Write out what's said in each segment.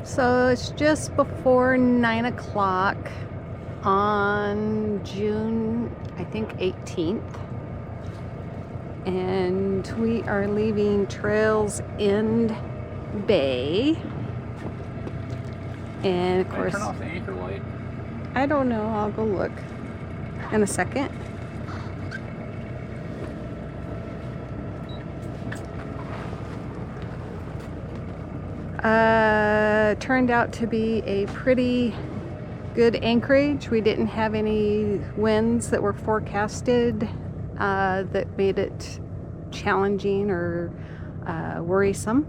So it's just before 9 o'clock on June, I think 18th. And we are leaving Trails End Bay. And of course, turn off the anchor light? I don't know, I'll go look in a second. Turned out to be a pretty good anchorage. We didn't have any winds that were forecasted that made it challenging or worrisome.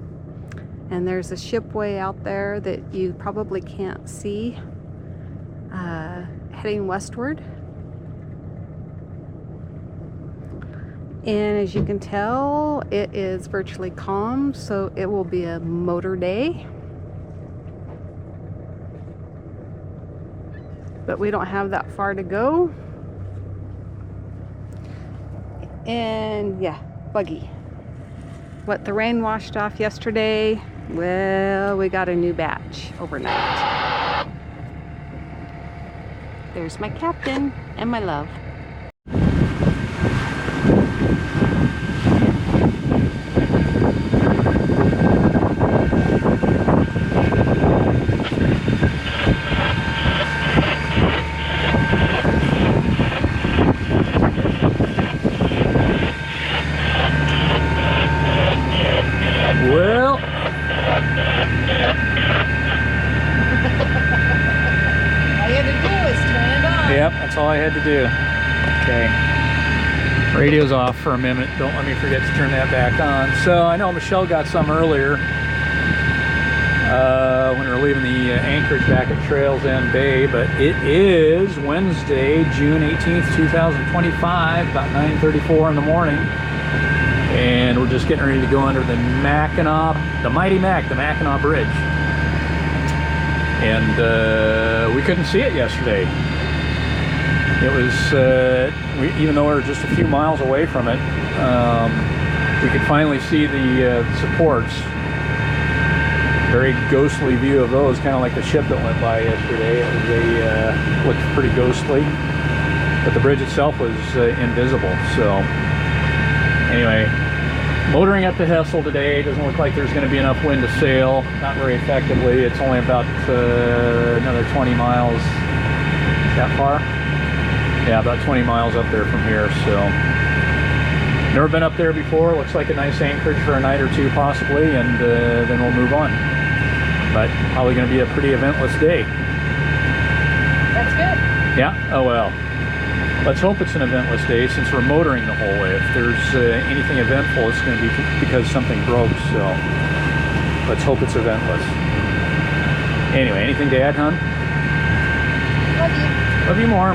And there's a shipway out there that you probably can't see heading westward. And as you can tell, it is virtually calm, so it will be a motor day. But we don't have that far to go. And yeah, buggy. What the rain washed off yesterday, well, we got a new batch overnight. There's my captain and my love. Well, All you had to do was turn it on. yep, that's all I had to do. Okay. Radio's off for a minute. Don't let me forget to turn that back on. So I know Michelle got some earlier when we were leaving the anchorage back at Trails End Bay, but it is Wednesday, June 18th, 2025, about 9:34 in the morning. And we're just getting ready to go under the Mackinac, the mighty Mac, the Mackinac Bridge. And we couldn't see it yesterday. It was, even though we were just a few miles away from it, we could finally see the supports. Very ghostly view of those, kind of like the ship that went by yesterday. They looked pretty ghostly, but the bridge itself was invisible. So anyway, motoring up to Hessel today. Doesn't look like there's going to be enough wind to sail. Not very effectively. It's only about another 20 miles. That far? Yeah, about 20 miles up there from here. So never been up there before. Looks like a nice anchorage for a night or two possibly, and then we'll move on. But probably going to be a pretty eventless day. That's good. Yeah? Oh well. Let's hope it's an eventless day since we're motoring the whole way. If there's anything eventful, it's going to be because something broke, so let's hope it's eventless. Anyway, anything to add, hon? Love you. Love you more.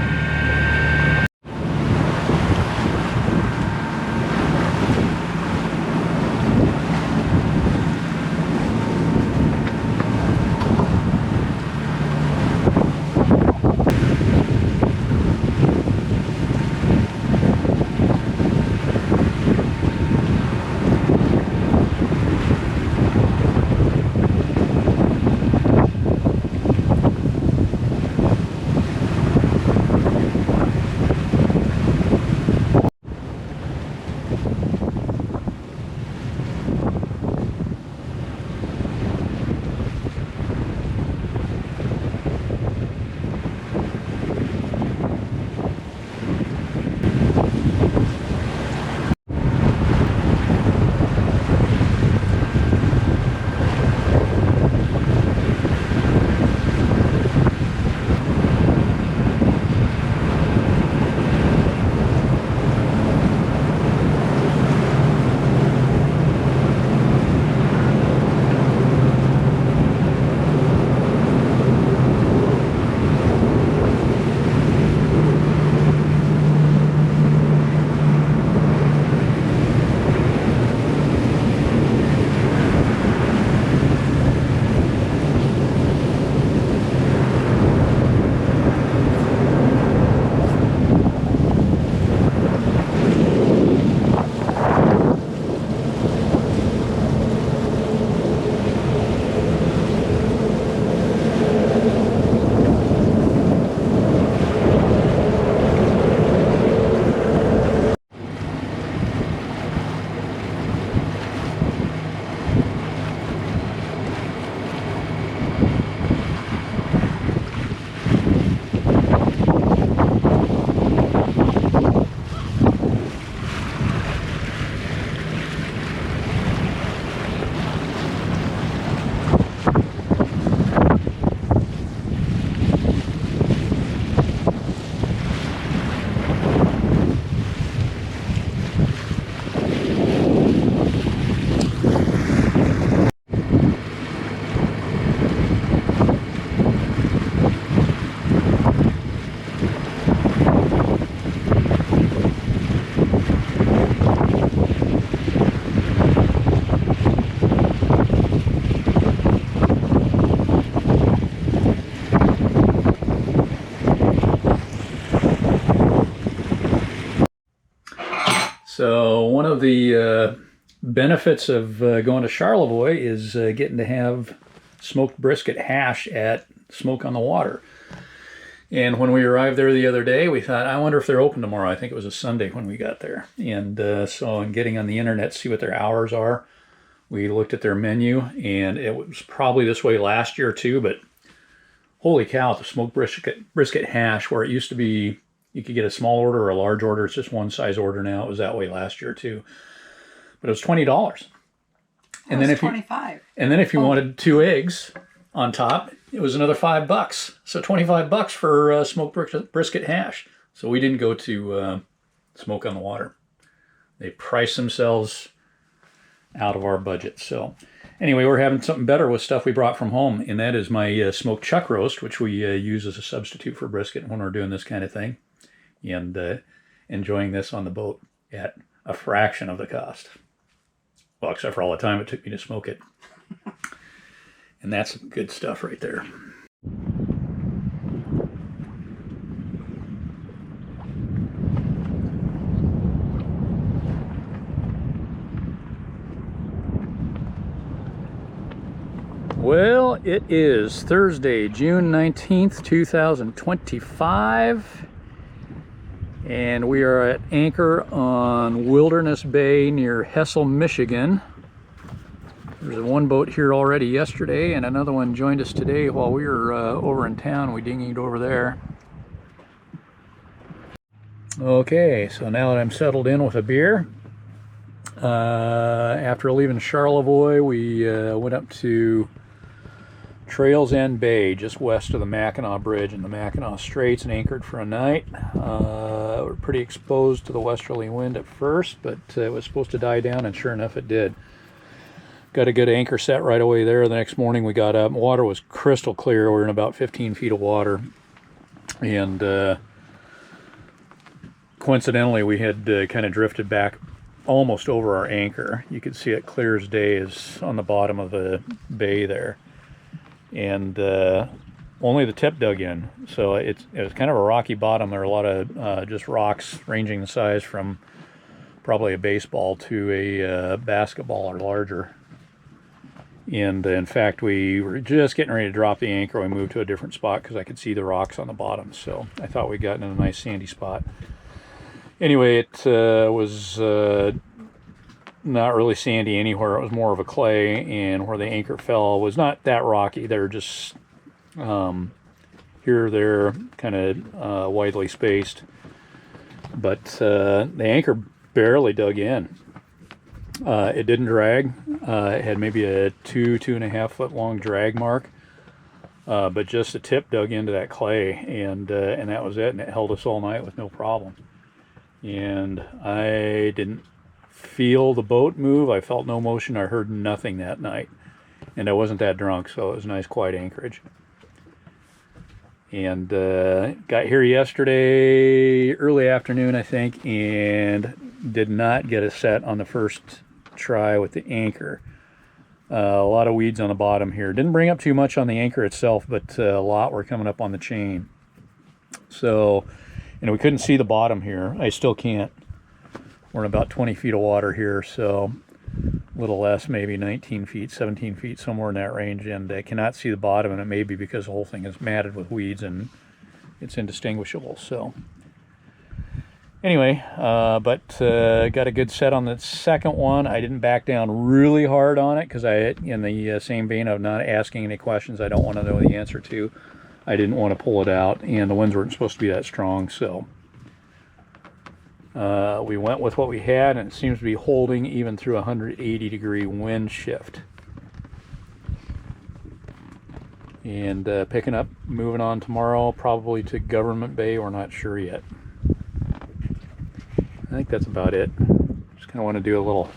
of the benefits of going to Charlevoix is getting to have smoked brisket hash at Smoke on the Water. And when we arrived there the other day, we thought, I wonder if they're open tomorrow. I think it was a Sunday when we got there. And so in getting on the internet to see what their hours are, we looked at their menu, and it was probably this way last year too, but holy cow, the smoked brisket hash, where it used to be you could get a small order or a large order. It's just one size order now. It was that way last year too. But it was $20. And then if 25. And then if you wanted 2 eggs on top, it was another $5. So $25 for smoked brisket hash. So we didn't go to Smoke on the Water. They priced themselves out of our budget. So anyway, we're having something better with stuff we brought from home, and that is my smoked chuck roast, which we use as a substitute for brisket when we're doing this kind of thing, and enjoying this on the boat at a fraction of the cost. Well, except for all the time it took me to smoke it. And that's some good stuff right there. Well, it is Thursday, June 19th, 2025, and we are at anchor on Wilderness Bay near Hessel, Michigan. There's one boat here already yesterday, and another one joined us today while we were over in town. We dinghied over there. Okay, so now that I'm settled in with a beer, after leaving Charlevoix, we went up to Trails End Bay, just west of the Mackinac Bridge and the Mackinac Straits, and anchored for a night. We're pretty exposed to the westerly wind at first, but it was supposed to die down, and sure enough it did. Got a good anchor set right away there. The next morning we got up, water was crystal clear. We were in about 15 feet of water, and coincidentally we had kind of drifted back almost over our anchor. You could see it clear as day is on the bottom of the bay there. And only the tip dug in, so it was kind of a rocky bottom. There were a lot of just rocks ranging in size from probably a baseball to a basketball or larger. And in fact, we were just getting ready to drop the anchor. We moved to a different spot because I could see the rocks on the bottom, so I thought we'd gotten in a nice sandy spot. Anyway, it was not really sandy anywhere. It was more of a clay, and where the anchor fell was not that rocky. They were just here or there, kind of widely spaced. But the anchor barely dug in. It didn't drag. It had maybe a 2.5 foot long drag mark, but just the tip dug into that clay, and that was it. And it held us all night with no problem. And I didn't feel the boat move. I felt no motion. I heard nothing that night, and I wasn't that drunk, so it was a nice quiet anchorage. And got here yesterday early afternoon, I think, and did not get a set on the first try with the anchor. A lot of weeds on the bottom here. Didn't bring up too much on the anchor itself, but a lot were coming up on the chain. So, we couldn't see the bottom here. I still can't. We're in about 20 feet of water here, so a little less, maybe 19 feet, 17 feet, somewhere in that range, and I cannot see the bottom, and it may be because the whole thing is matted with weeds and it's indistinguishable. So anyway, but got a good set on the second one. I didn't back down really hard on it because in the same vein of not asking any questions I don't want to know the answer to, I didn't want to pull it out, and the winds weren't supposed to be that strong, so we went with what we had, and it seems to be holding even through a 180-degree wind shift. And picking up, moving on tomorrow, probably to Government Bay. We're not sure yet. I think that's about it. Just kind of want to do a little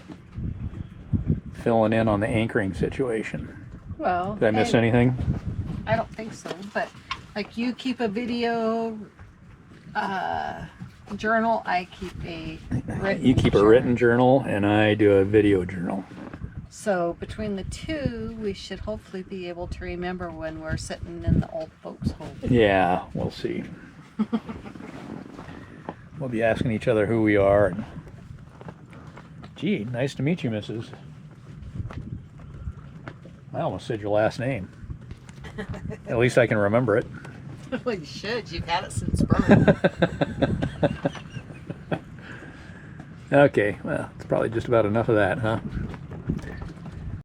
filling in on the anchoring situation. Well, did I miss anything? I don't think so, but like you keep a video journal, I keep a written You keep a written journal, and I do a video journal. So between the two, we should hopefully be able to remember when we're sitting in the old folks' home. Yeah, we'll see. We'll be asking each other who we are and Gee, nice to meet you, Mrs. I almost said your last name. At least I can remember it. Well, you should. You've had it since birth. Okay, well, it's probably just about enough of that, huh?